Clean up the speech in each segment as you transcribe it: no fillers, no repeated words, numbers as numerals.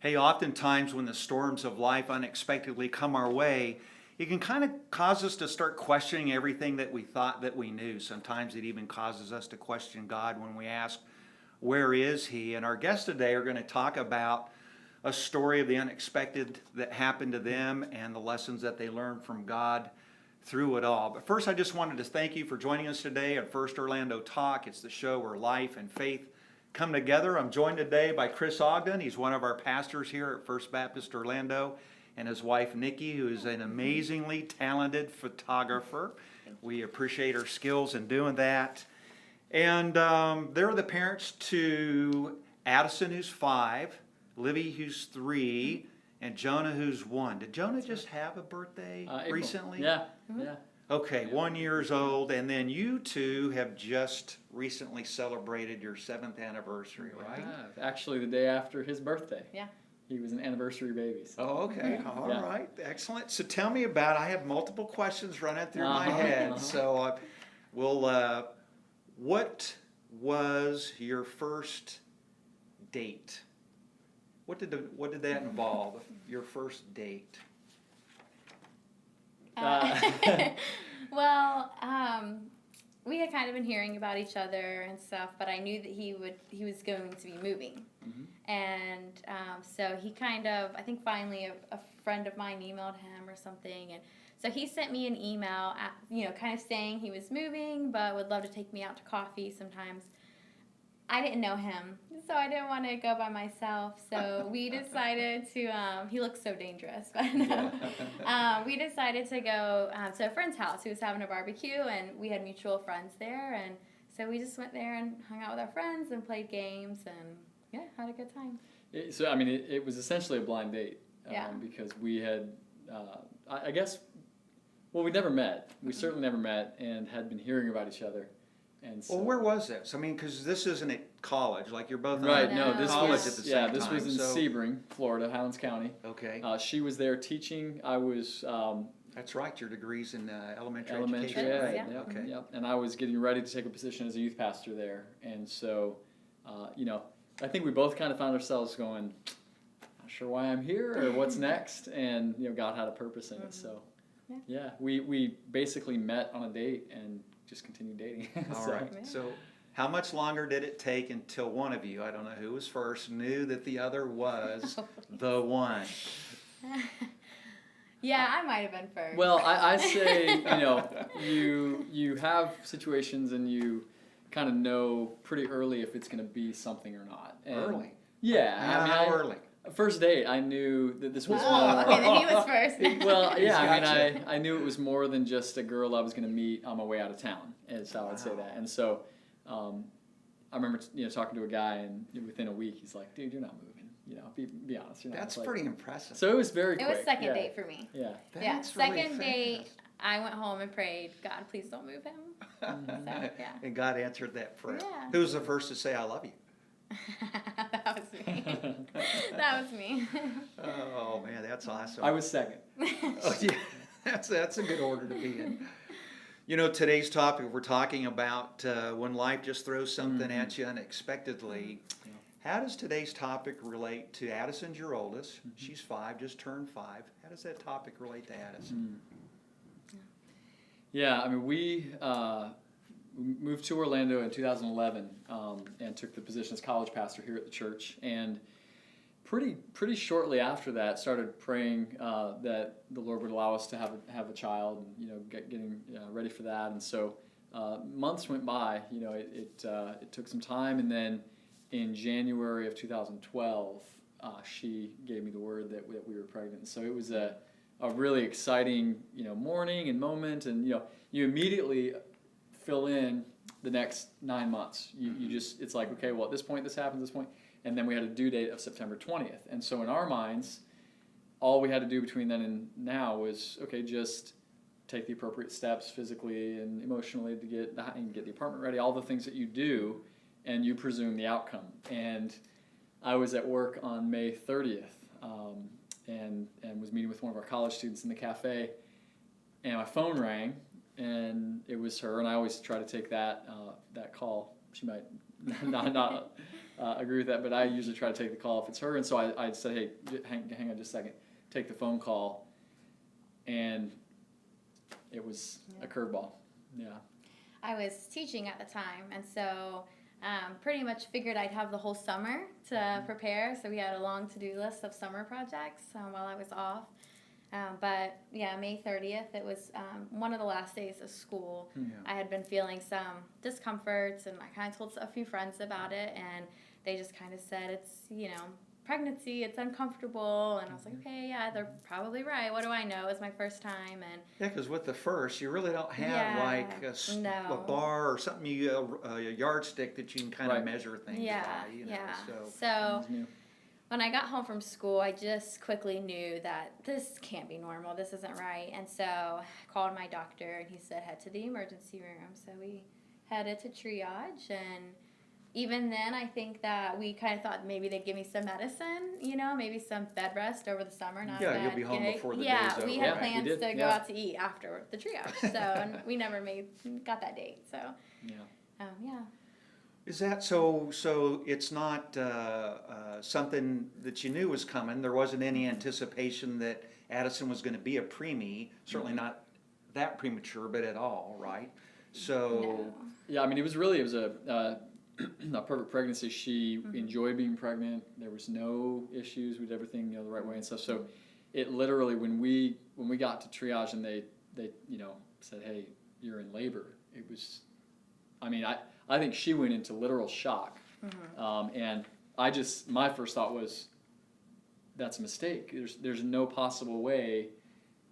Hey, oftentimes when the storms of life unexpectedly come our way, it can kind of cause us to start questioning everything that we thought that we knew. Sometimes it even causes us to question God when we ask, where is He? And our guests today are going to talk about a story of the unexpected that happened to them and the lessons that they learned from God through it all. But first, I just wanted to thank you for joining us today at First Orlando Talk. It's the show where life and faith come together. I'm joined today by Chris Ogden. He's one of our pastors here at First Baptist Orlando, and his wife Nikki, who is an amazingly talented photographer. We appreciate her skills in doing that. And they're the parents to Adyson, who's 5, Livy, who's 3, and Jonah, who's 1. Did Jonah just have a birthday recently? Yeah, yeah. Okay, 1 year old, and then you two have just recently celebrated your 7th anniversary, right? Yeah, actually the day after his birthday. Yeah. He was an anniversure baby. So. Oh, okay. All right. Excellent. So tell me about, I have multiple questions running through my head. So what was your first date? What did that involve, your first date? Well, we had kind of been hearing about each other and stuff, but I knew that he was going to be moving. Mm-hmm. And so he kind of, I think finally a friend of mine emailed him or something, and so he sent me an email, kind of saying he was moving, but would love to take me out to coffee sometimes. I didn't know him, so I didn't want to go by myself. So we decided to, he looks so dangerous, but no. We decided to go to a friend's house who was having a barbecue, and we had mutual friends there. And so we just went there and hung out with our friends and played games and, had a good time. It was essentially a blind date because we had, we never met. We certainly never met and had been hearing about each other. And so, well, where was this? I mean, because this isn't at college. Like you're both right. in No, this college was at the same time. this was in Sebring, Florida, Highlands County. Okay. She was there teaching. I was. That's right. Your degree's in elementary education, right? Yeah. Yep. Okay. Yep. And I was getting ready to take a position as a youth pastor there, and so, I think we both kind of found ourselves going, not sure why I'm here or what's next, and God had a purpose in it. So, we basically met on a date and just continued dating. All right. So how much longer did it take until one of you, I don't know who was first, knew that the other was the one? Yeah, I might have been first. Well, I say, you have situations and you kind of know pretty early if it's going to be something or not. And early? Yeah. How early? First date, I knew that this was more. Okay, then he was first. Well, yeah, I knew it was more than just a girl I was going to meet on my way out of town, is how I'd say that. And so, I remember talking to a guy, and within a week, he's like, "Dude, you're not moving. Be honest. You're not." That's pretty impressive. So it was very quick. It was second date for me. Yeah. That's really second fast. date. I went home and prayed, God, please don't move him. So, yeah. And God answered that prayer. Yeah. Who was the first to say, I love you? That was me. That was me. Oh, man, that's awesome. I was second. Oh, yeah, that's a good order to be in. Today's topic, we're talking about when life just throws something at you unexpectedly. Yeah. How does today's topic relate to Addison's your oldest? Mm-hmm. She's 5, just turned 5. How does that topic relate to Addison? Yeah, we moved to Orlando in 2011 and took the position as college pastor here at the church. And pretty shortly after that, started praying that the Lord would allow us to have a child, and getting ready for that. And so months went by. It took some time, and then in January of 2012, she gave me the word that we were pregnant. So it was a really exciting morning and moment, and you immediately fill in the next 9 months. You just, it's like, okay, well, at this point this happens, this point, and then we had a due date of September 20th. And so in our minds, all we had to do between then and now was, okay, just take the appropriate steps physically and emotionally to get the apartment ready, all the things that you do, and you presume the outcome. And I was at work on May 30th and was meeting with one of our college students in the cafe, and my phone rang, and it was her, and I always try to take that call. She might not agree with that, but I usually try to take the call if it's her. And so I said, hey, hang on just a second. Take the phone call. And it was a curveball. Yeah. I was teaching at the time, and so pretty much figured I'd have the whole summer to prepare. So we had a long to-do list of summer projects while I was off. But yeah, May 30th, it was one of the last days of school. Yeah. I had been feeling some discomforts, and I kind of told a few friends about it, and they just kind of said, it's, pregnancy, it's uncomfortable. And I was like, okay, yeah, they're probably right. What do I know? It was my first time. And Yeah, because with the first, you really don't have Yeah, like a no. bar or something, a yardstick that you can kind of measure things yeah, by. yeah. So. So It was new. when I got home from school, I just quickly knew that this can't be normal. This isn't right. And so I called my doctor, and he said, head to the emergency room. So we headed to triage. And even then, I think that we kind of thought maybe they'd give me some medicine, maybe some bed rest over the summer. Not Yeah, a bad you'll be home gig. before the Yeah, day's we over, had right? plans We did, to go yeah. out to eat after the triage. So and we never got that date. So, Yeah. yeah. Is that so? So it's not something that you knew was coming. There wasn't any anticipation that Adyson was going to be a preemie. Certainly not that premature, but at all, right? So No. Yeah, I mean, it was a perfect pregnancy. She enjoyed being pregnant. There was no issues. We did everything the right way and stuff. So it literally, when we got to triage and they said, hey, you're in labor, it was, I mean, I think she went into literal shock. And my first thought was, that's a mistake. There's no possible way,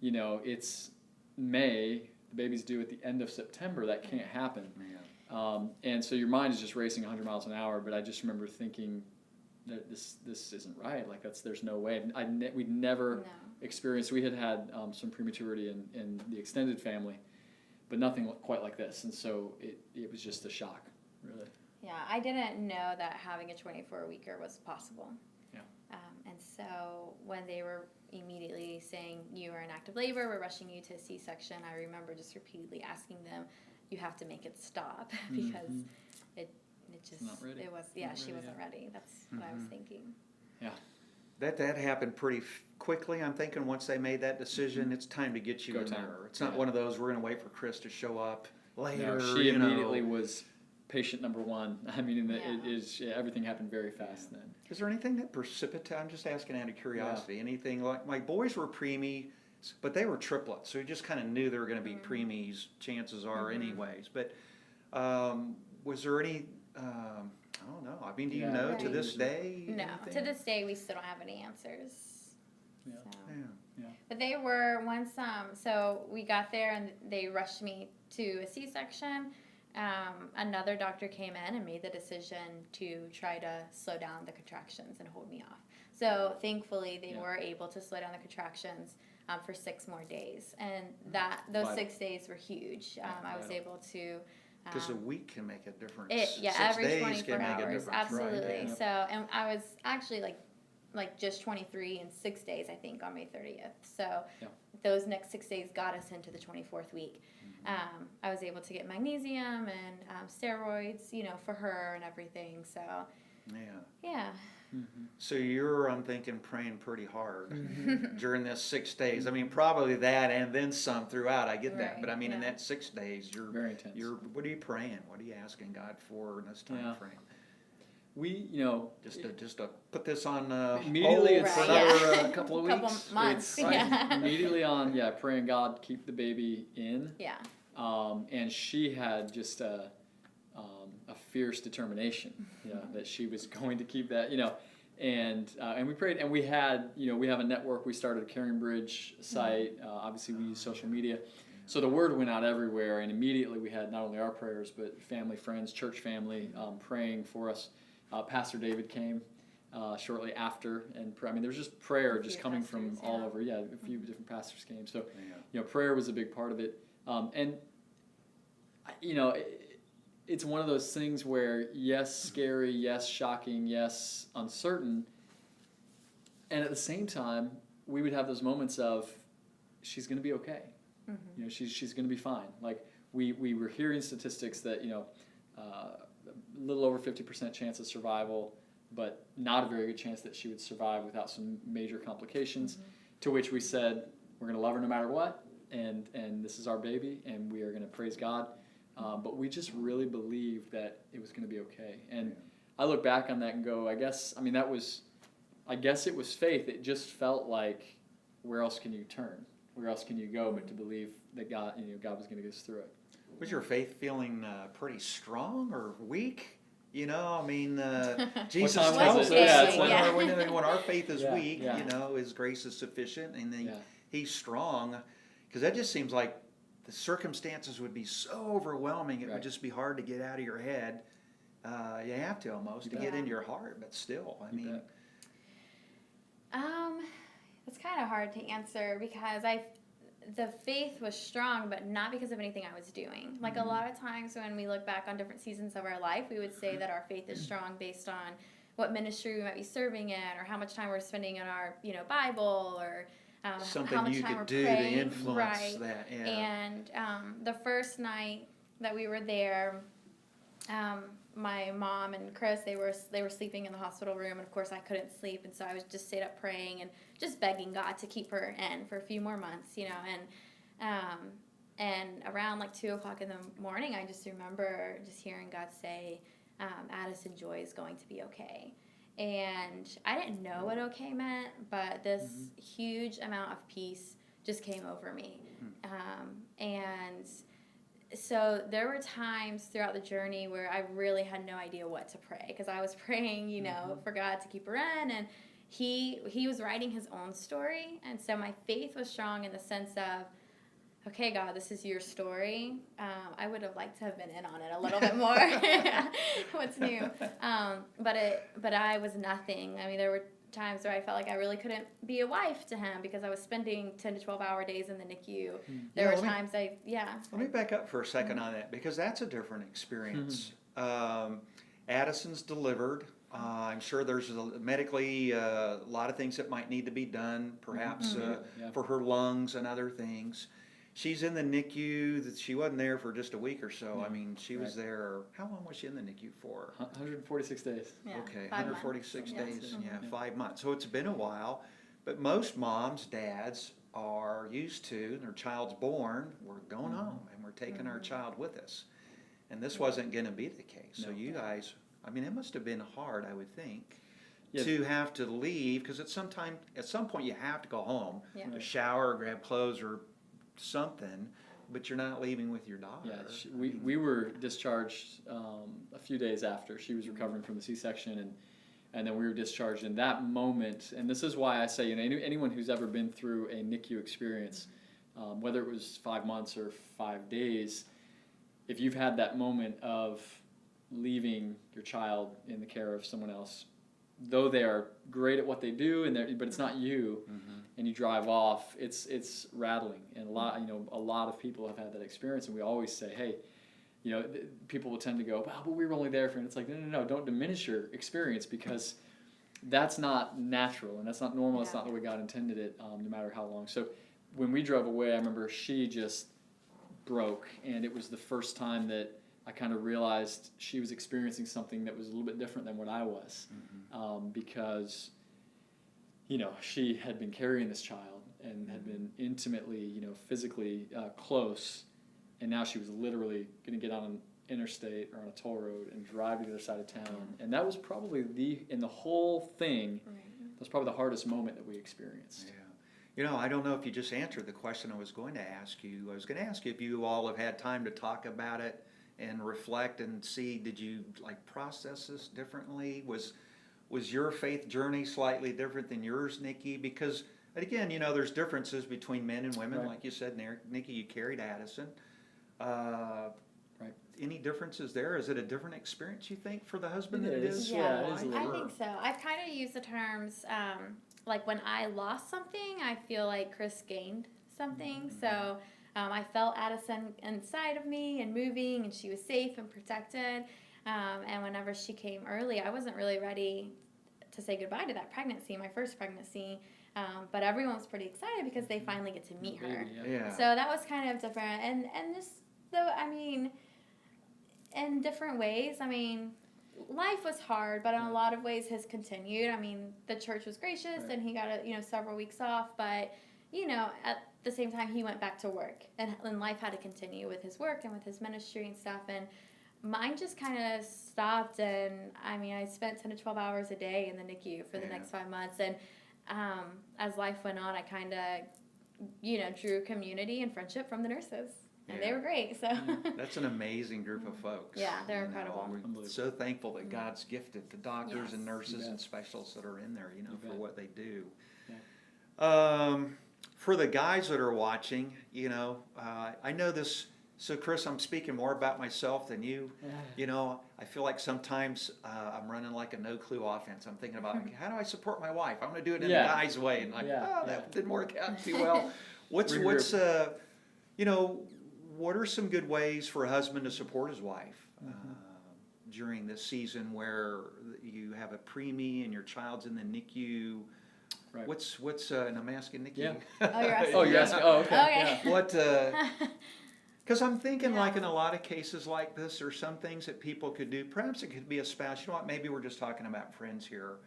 it's May, the baby's due at the end of September, that can't happen. And so your mind is just racing 100 miles an hour, but I just remember thinking that this isn't right. Like there's no way. We'd never experienced, we had some prematurity in the extended family, but nothing quite like this. And so it was just a shock, really. Yeah, I didn't know that having a 24-weeker was possible. Yeah. And so when they were immediately saying, you are in active labor, we're rushing you to a C-section, I remember just repeatedly asking them, you have to make it stop, because it just, Not ready. it was, Not she ready, wasn't ready. That's what I was thinking. Yeah. that happened pretty quickly. I'm thinking once they made that decision, it's time to get you Go in time. there. It's not one of those we're going to wait for Chris to show up later. No, she immediately was patient number one. I mean, everything happened very fast then. Is there anything that precipitated? I'm just asking out of curiosity. Anything like my boys were preemie, but they were triplets, so you just kind of knew they were going to be preemies. Chances are, anyways. But was there any? I don't know. I mean, do you know to this day? No, anything? to this day, we still don't have any answers. Yeah. So. Yeah. But they were once, so we got there and they rushed me to a C-section. Another doctor came in and made the decision to try to slow down the contractions and hold me off. So thankfully they were able to slow down the contractions for 6 more days. And those 6 days were huge. I was able to... Because a week can make a difference. Every 6 days 24 can make a hours, difference. absolutely. Right? Yeah. So, and I was actually like just 23 in 6 days, I think, on May 30th. So those next 6 days got us into the 24th week. I was able to get magnesium and steroids, for her and everything. So, yeah. So I'm thinking, praying pretty hard during this 6 days. I mean, probably that and then some throughout. I get that, but I mean, in that 6 days, you're very intense. What are you praying? What are you asking God for in this time frame? We, just to put this on immediately hold for another couple of weeks. Months. It's immediately on, praying God keep the baby in. Yeah. And she had just a fierce determination, that she was going to keep that, and we prayed, and we had, we have a network. We started a Caring Bridge site. Obviously, we use social media, so the word went out everywhere, and immediately we had not only our prayers but family, friends, church family praying for us. Pastor David came shortly after, and I mean, there was just prayer just coming from all over. Yeah, a few different pastors came, so prayer was a big part of it. And it's one of those things where, yes, scary, yes, shocking, yes, uncertain. And at the same time, we would have those moments of, she's going to be okay. She's going to be fine. Like we were hearing statistics that, a little over 50% chance of survival. but not a very good chance that she would survive without some major complications. To which we said, we're going to love her no matter what, and this is our baby, and we are going to praise God. But we just really believed that it was going to be okay. And I look back on that and go, I guess it was faith. It just felt like, where else can you turn? Where else can you go but to believe that God was going to get us through it? Was your faith feeling pretty strong or weak? You know, I mean, Jesus time was tells us it? Yeah, that it's when our faith is weak, yeah. you know, His grace is sufficient, and He's strong. Because that just seems like the circumstances would be so overwhelming, it would just be hard to get out of your head. You have to almost to get into your heart, but still, I mean. It's kind of hard to answer because the faith was strong, but not because of anything I was doing. Like a lot of times when we look back on different seasons of our life, we would say that our faith is strong based on what ministry we might be serving in, or how much time we're spending in our, Bible, or something how much you time could we're do praying. to influence Right. that. Yeah. And the first night that we were there, my mom and Chris, they were sleeping in the hospital room, and of course I couldn't sleep, and so I was just stayed up praying and just begging God to keep her in for a few more months, and around like 2:00 in the morning, I just remember just hearing God say, Adyson Joy is going to be okay. And I didn't know what okay meant, but this huge amount of peace just came over me. And so there were times throughout the journey where I really had no idea what to pray, because I was praying, for God to keep her in, and he was writing his own story. And so my faith was strong in the sense of, okay, God, this is your story. I would have liked to have been in on it a little bit more. What's new? But I was nothing. I mean, there were times where I felt like I really couldn't be a wife to him because I was spending 10 to 12-hour days in the NICU. There were times Let me back up for a second on that, because that's a different experience. Addison's delivered. I'm sure there's medically a lot of things that might need to be done, perhaps for her lungs and other things. She's in the NICU. She wasn't there for just a week or so. I mean, she was there. How long was she in the NICU for? 146 days. Yeah, okay, 146 days. 5 months. So it's been a while. But most moms, dads are used to, their child's born, we're going home and we're taking our child with us. And this wasn't going to be the case. So you guys, I mean, it must have been hard, I would think, to have to leave, because at some point you have to go home to shower, or grab clothes, or something, but you're not leaving with your daughter. Yeah, we were discharged a few days after. She was recovering from the C-section, and then we were discharged in that moment. And this is why I say, anyone who's ever been through a NICU experience, whether it was 5 months or 5 days, if you've had that moment of leaving your child in the care of someone else, though they are great at what they do, but it's not you, and you drive off, it's rattling. And a lot of people have had that experience, and we always say, hey, people will tend to go, well, but we were only there for, and it's like, no, don't diminish your experience, because that's not natural, and that's not normal. It's not the way God intended it, no matter how long. So when we drove away, I remember she just broke, and it was the first time that I kind of realized she was experiencing something that was a little bit different than what I was, because, she had been carrying this child and had been intimately, physically close, and now she was literally going to get on an interstate or on a toll road and drive to the other side of town. And that was probably in the whole thing, that's probably the hardest moment that we experienced. Yeah. I don't know if you just answered the question I was going to ask you. I was going to ask you if you all have had time to talk about it and reflect and see, did you process this differently? Was your faith journey slightly different than yours, Nikki? Because again, there's differences between men and women. Like you said, Nikki, you carried Adyson. Any differences there? Is it a different experience, you think, for the husband than it is? Yeah, it is a I little. think so. I've kind of used the terms, like when I lost something, I feel like Chris gained something. So I felt Adyson inside of me and moving, and she was safe and protected. And whenever she came early, I wasn't really ready to say goodbye to that pregnancy, my first pregnancy. But everyone was pretty excited because they finally get to meet her. So that was kind of different. And just, though, in different ways. life was hard, but in a lot of ways has continued. I mean, the church was gracious and he got several weeks off, but at the same time he went back to work and life had to continue with his work and with his ministry and stuff, and mine just kind of stopped. And I mean, I spent 10 to 12 hours a day in the NICU for the next 5 months, and as life went on, I kind of drew community and friendship from the nurses. And they were great, so. That's an amazing group of folks. Yeah, they're incredible. We're so thankful that God's gifted the doctors and nurses You and bet. specialists that are in there, for bet. what they do. Yeah. For the guys that are watching, I know this. So, Chris, I'm speaking more about myself than you. I feel like sometimes I'm running like a no-clue offense. I'm thinking about, how do I support my wife? I'm going to do it in a guy's way. And that didn't work out too well. What are some good ways for a husband to support his wife during this season where you have a preemie and your child's in the NICU? Right. What's and I'm asking Nikki. Yeah. Oh, you're asking. Oh, you're asking. Oh, okay. Okay. Yeah. What? Because I'm thinking, like in a lot of cases like this, there's some things that people could do. Perhaps it could be a spouse. You know what? Maybe we're just talking about friends here.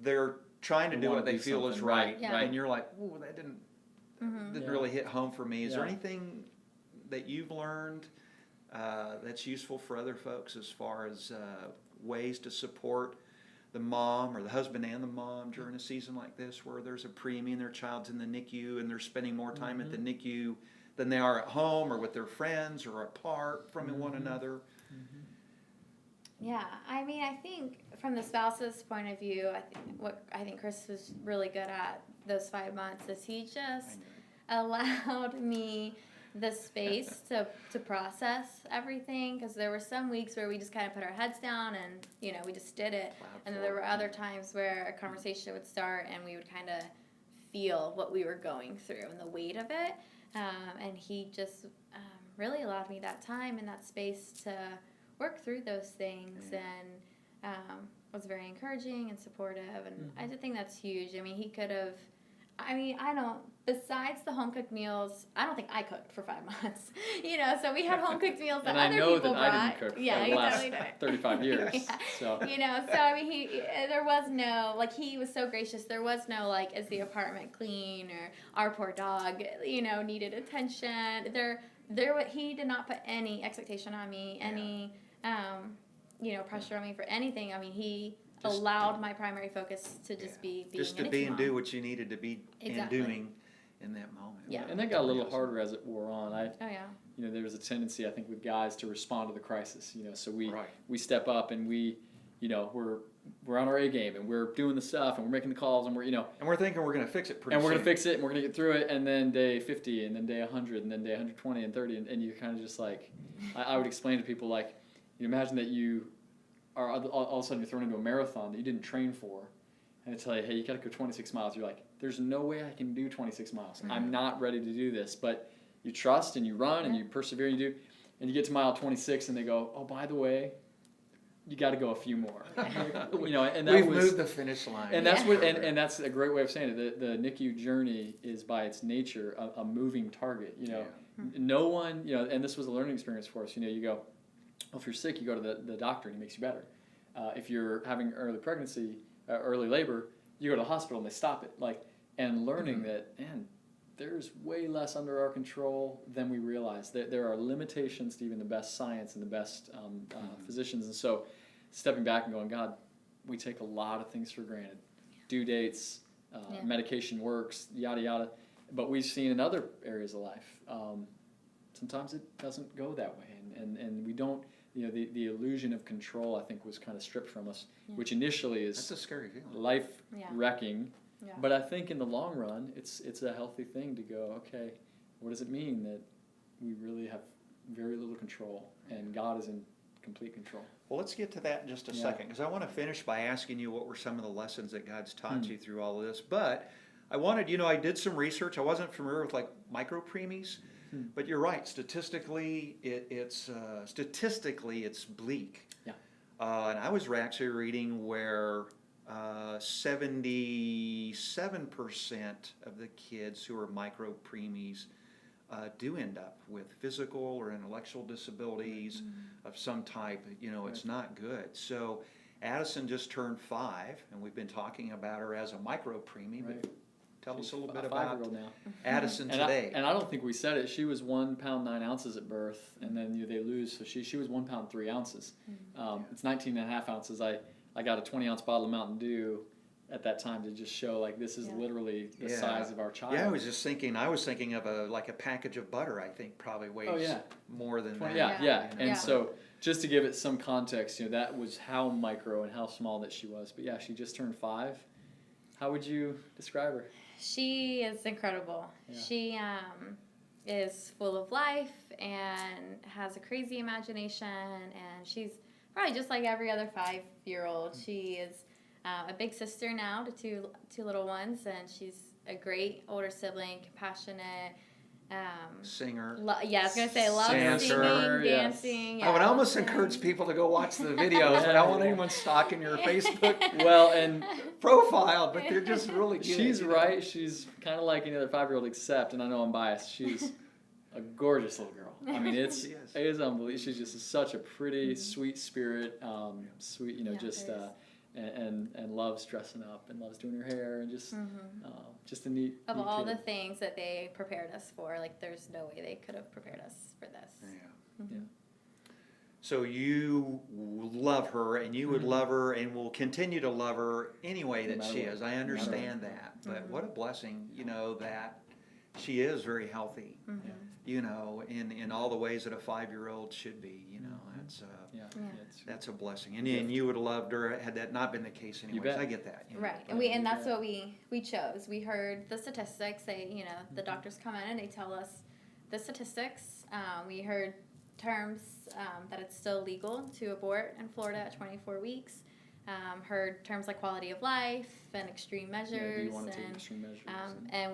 They're trying to They do wanna what they do feel is something, right, Yeah. and you're like, "Ooh, that didn't really hit home for me." Is there Yeah. anything that you've learned that's useful for other folks as far as ways to support the mom or the husband and the mom during a season like this, where there's a preemie and their child's in the NICU and they're spending more time at the NICU than they are at home or with their friends or apart from one another? Yeah, I mean, I think from the spouse's point of view, I think Chris was really good at those 5 months is he just allowed me the space to process everything, because there were some weeks where we just kind of put our heads down and we just did it, and then there were other times where a conversation would start and we would kind of feel what we were going through and the weight of it, and he just really allowed me that time and that space to work through those things, and was very encouraging and supportive, and I just think that's huge. I mean, he could have, besides the home cooked meals, I don't think I cooked for 5 months, so we had home cooked meals that And I other know people that brought. I didn't cook Yeah, for the last exactly. 35 years. Yeah. So. So I mean, there was no, he was so gracious. There was no, is the apartment clean, or our poor dog, needed attention. He did not put any expectation on me, any, pressure on me for anything. I mean, he allowed my primary focus to just be being just to a be NICU and mom. do what you needed to be Exactly. and doing in that moment. Yeah. And that got a little harder as it wore on. Oh yeah. There was a tendency, I think, with guys to respond to the crisis. So Right. we step up and we're on our A game and we're doing the stuff and we're making the calls and we're And we're thinking we're going to fix it pretty and we're soon. gonna fix it and we're gonna get through it, and then day 50 and then day 100 and then day 120 and 30 and you're kind of just like, I would explain to people, like, imagine that you are all of a sudden you're thrown into a marathon that you didn't train for, and I tell you, hey, you gotta go 26 miles. You're like, there's no way I can do 26 miles. I'm not ready to do this. But you trust and you run and you persevere and you do, and you get to mile 26 and they go, oh, by the way, you got to go a few more. And that We've was, moved the finish line. and that's what, and that's a great way of saying it. The NICU journey is by its nature a moving target. No one, and this was a learning experience for us. You go, well, if you're sick, you go to the doctor and he makes you better. If you're having early pregnancy, early labor, you go to the hospital and they stop it. And learning that, man, there's way less under our control than we realize. There are limitations to even the best science and the best physicians. And so stepping back and going, God, we take a lot of things for granted. Due dates, medication works, yada, yada. But we've seen in other areas of life, sometimes it doesn't go that way. And we don't, the illusion of control, I think, was kind of stripped from us, which initially is That's a scary feeling. life-wrecking. Yeah. But I think in the long run, it's a healthy thing to go, okay, what does it mean that we really have very little control and God is in complete control? Well, let's get to that in just a second, because I want to finish by asking you what were some of the lessons that God's taught you through all of this. But I wanted, I did some research. I wasn't familiar with micro preemies, but you're right. Statistically, it's bleak. Yeah. And I was actually reading where 77% of the kids who are micro preemies do end up with physical or intellectual disabilities of some type. It's not good. So Adyson just turned 5, and we've been talking about her as a micro preemie. But tell us a little bit about 5-year-old now. Adyson today. And I don't think we said it. She was 1 pound 9 ounces at birth, and then they lose. So she was 1 pound 3 ounces. It's 19.5 ounces. I got a 20-ounce bottle of Mountain Dew at that time to just show like this is literally the size of our child. Yeah, I was thinking of a package of butter. I think probably weighs more than that. Yeah. And so just to give it some context, that was how micro and how small that she was. But yeah, she just turned 5. How would you describe her? She is incredible. Yeah. She is full of life and has a crazy imagination, and she's probably just like every other 5-year-old. She is a big sister now to two little ones, and she's a great older sibling, compassionate. Singer. I was going to say loves singing, dancing. Yeah, I would almost encourage people to go watch the videos, but I don't want anyone stalking your Facebook and profile, but they're just really good. She's right. She's kind of like any other 5-year-old, except, and I know I'm biased, she's a gorgeous little girl. I mean, it is unbelievable. She's just such a pretty, sweet spirit, sweet, and loves dressing up and loves doing her hair and just a neat of neat all kid. the things that they prepared us for, like there's no way they could have prepared us for this. So you love her, and you would love her, and will continue to love her any way that she is. I understand that, but what a blessing, that she is very healthy. In all the ways that a 5-year-old should be. That's a blessing. And you would have loved her had that not been the case anyways. I get that. Right. And that's what we chose. We heard the statistics. They, the doctors come in and they tell us the statistics. We heard terms that it's still legal to abort in Florida at 24 weeks. Heard terms like quality of life and extreme measures. Do you want to take extreme measures? And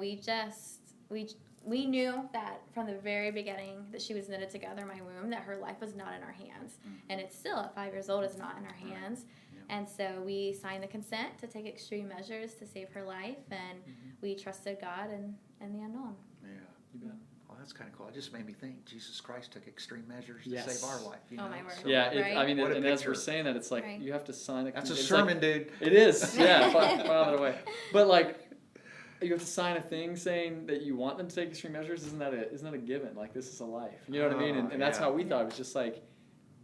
we knew that from the very beginning that she was knitted together in my womb, that her life was not in our hands. And it's still, at 5 years old, is not in our hands. And so we signed the consent to take extreme measures to save her life, and we trusted God and the unknown. Yeah. You bet. Well, that's kind of cool. It just made me think Jesus Christ took extreme measures to save our life. My word. So, and as we're saying that, it's like you have to sign a That's a sermon, dude. It is. Yeah, file it away. But like, you have to sign a thing saying that you want them to take extreme measures. Isn't that a given? Like, this is a life. You know what I mean? And that's how we thought. It was just like,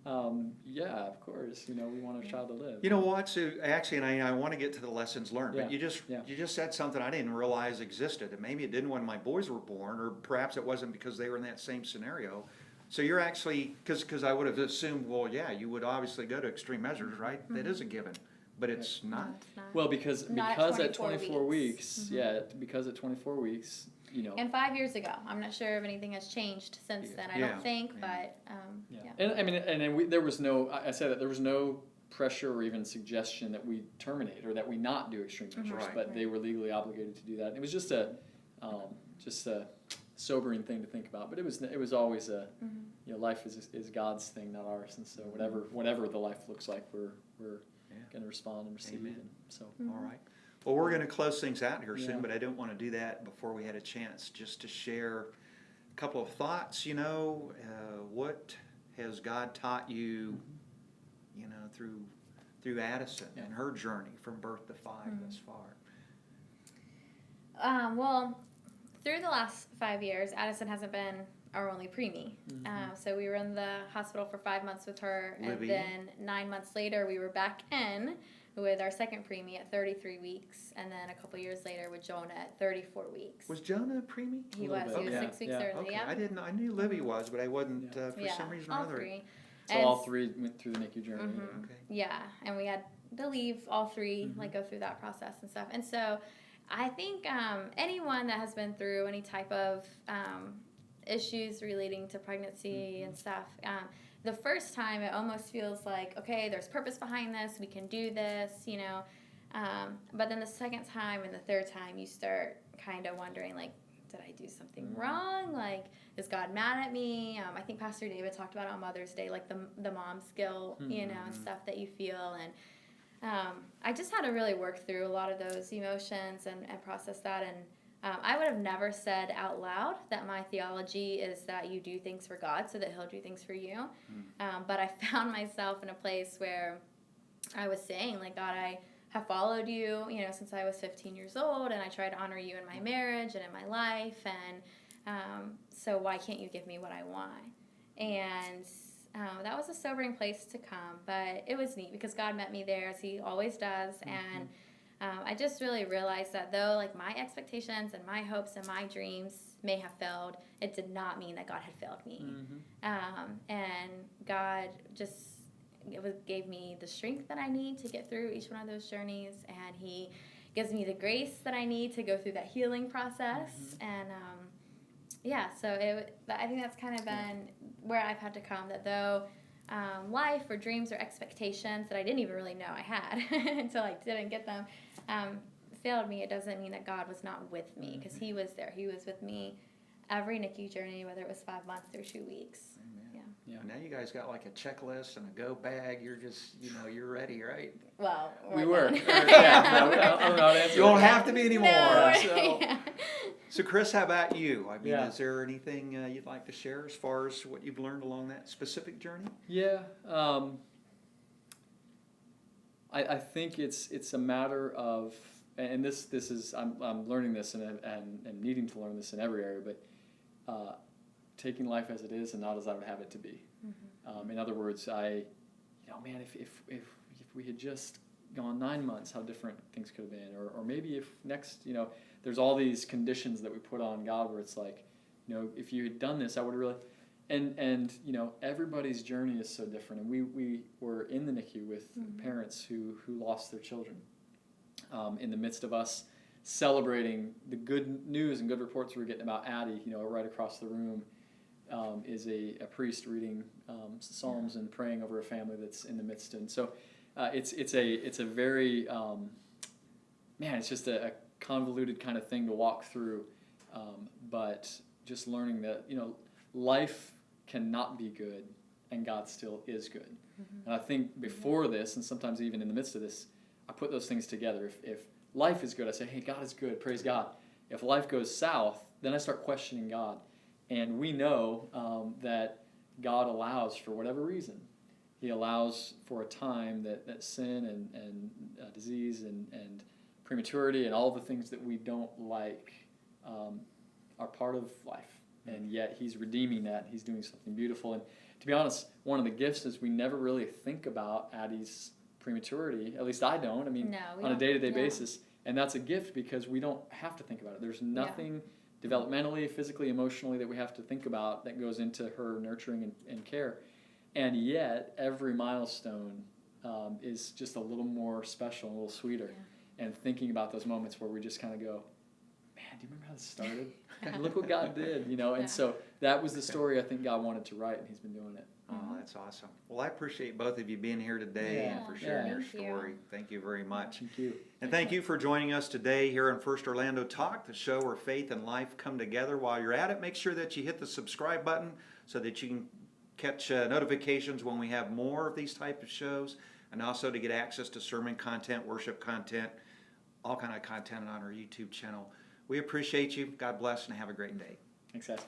of course. We want our child to live. You know what? So actually, and I want to get to the lessons learned. But you just said something I didn't realize existed, and maybe it didn't when my boys were born, or perhaps it wasn't because they were in that same scenario. So you're actually, because I would have assumed, you would obviously go to extreme measures, right? That is a given. But it's not. No, it's not. Well, because at 24 weeks, because at 24 weeks, And 5 years ago, I'm not sure if anything has changed since then. I don't think, but And I mean, there was no. I said that there was no pressure or even suggestion that we terminate or that we not do extreme measures, but they were legally obligated to do that. And it was just a sobering thing to think about. But it was always a life is God's thing, not ours. And so whatever the life looks like, we're going to respond and receive. Amen. And so all right. Well, we're going to close things out here soon, but I don't want to do that before we had a chance just to share a couple of thoughts. What has God taught you, through Adyson and her journey from birth to 5 thus far? Well, through the last 5 years, Adyson hasn't been our only preemie. So we were in the hospital for 5 months with her, and then 9 months later we were back in with our second preemie at 33 weeks, and then a couple years later with Jonah at 34 weeks. Was Jonah a preemie? He was. He was 6 weeks early. Okay. I knew Livy was, but I wasn't for some reason or all other. three. So all three went through the NICU journey. Okay. Yeah, and we had to leave all three, go through that process and stuff. And so I think anyone that has been through any type of issues relating to pregnancy and stuff, the first time it almost feels like, okay, there's purpose behind this, we can do this, but then the second time and the third time you start kind of wondering, like, did I do something wrong? Like, is God mad at me? I think Pastor David talked about on Mother's Day, like the mom's guilt, and stuff that you feel. And I just had to really work through a lot of those emotions and process that. I would have never said out loud that my theology is that you do things for God so that He'll do things for you. But I found myself in a place where I was saying, like, God, I have followed you, since I was 15 years old, and I try to honor you in my marriage and in my life, and so why can't you give me what I want? And that was a sobering place to come, but it was neat because God met me there, as He always does, and I just really realized that though, like, my expectations and my hopes and my dreams may have failed, it did not mean that God had failed me. And God just gave me the strength that I need to get through each one of those journeys, and He gives me the grace that I need to go through that healing process. And so I think that's kind of been where I've had to come, that though life or dreams or expectations that I didn't even really know I had until I didn't get them failed me, it doesn't mean that God was not with me, because He was there. He was with me every NICU journey, whether it was 5 months or 2 weeks. Yeah. Now you guys got like a checklist and a go bag. You're just, you're ready, right? Well, we were. Yeah. I don't know how to answer You won't that. have to be anymore. No, So Chris, how about you? I mean, Yeah. is there anything you'd like to share as far as what you've learned along that specific journey? Yeah, I think it's a matter of, and this is I'm learning this and needing to learn this in every area, but taking life as it is and not as I would have it to be. In other words, if we had just gone 9 months, how different things could have been, or maybe if next, there's all these conditions that we put on God where it's like, if you had done this, I would really. And everybody's journey is so different, and we were in the NICU with parents who lost their children. In the midst of us celebrating the good news and good reports we were getting about Addie, right across the room is a priest reading psalms and praying over a family that's in the midst. And so it's a very it's just a convoluted kind of thing to walk through, but just learning that life cannot be good, and God still is good. And I think before this, and sometimes even in the midst of this, I put those things together. If life is good, I say, hey, God is good, praise God. If life goes south, then I start questioning God. And we know that God allows for whatever reason. He allows for a time that sin and disease and prematurity and all the things that we don't like are part of life. And yet He's redeeming that. He's doing something beautiful. And to be honest, one of the gifts is we never really think about Addie's prematurity. At least I don't. I mean, on a day-to-day basis. And that's a gift because we don't have to think about it. There's nothing developmentally, physically, emotionally that we have to think about that goes into her nurturing and care. And yet, every milestone is just a little more special, a little sweeter. And thinking about those moments where we just kind of go, man, do you remember how this started? Look what God did, And so that was the story I think God wanted to write, and He's been doing it. Oh, that's awesome. Well, I appreciate both of you being here today and for sharing your story. Thank you very much. Thank you. And thank you for joining us today here on First Orlando Talk, the show where faith and life come together. While you're at it, make sure that you hit the subscribe button so that you can catch notifications when we have more of these type of shows, and also to get access to sermon content, worship content, all kind of content on our YouTube channel. We appreciate you. God bless, and have a great day. Thanks, guys.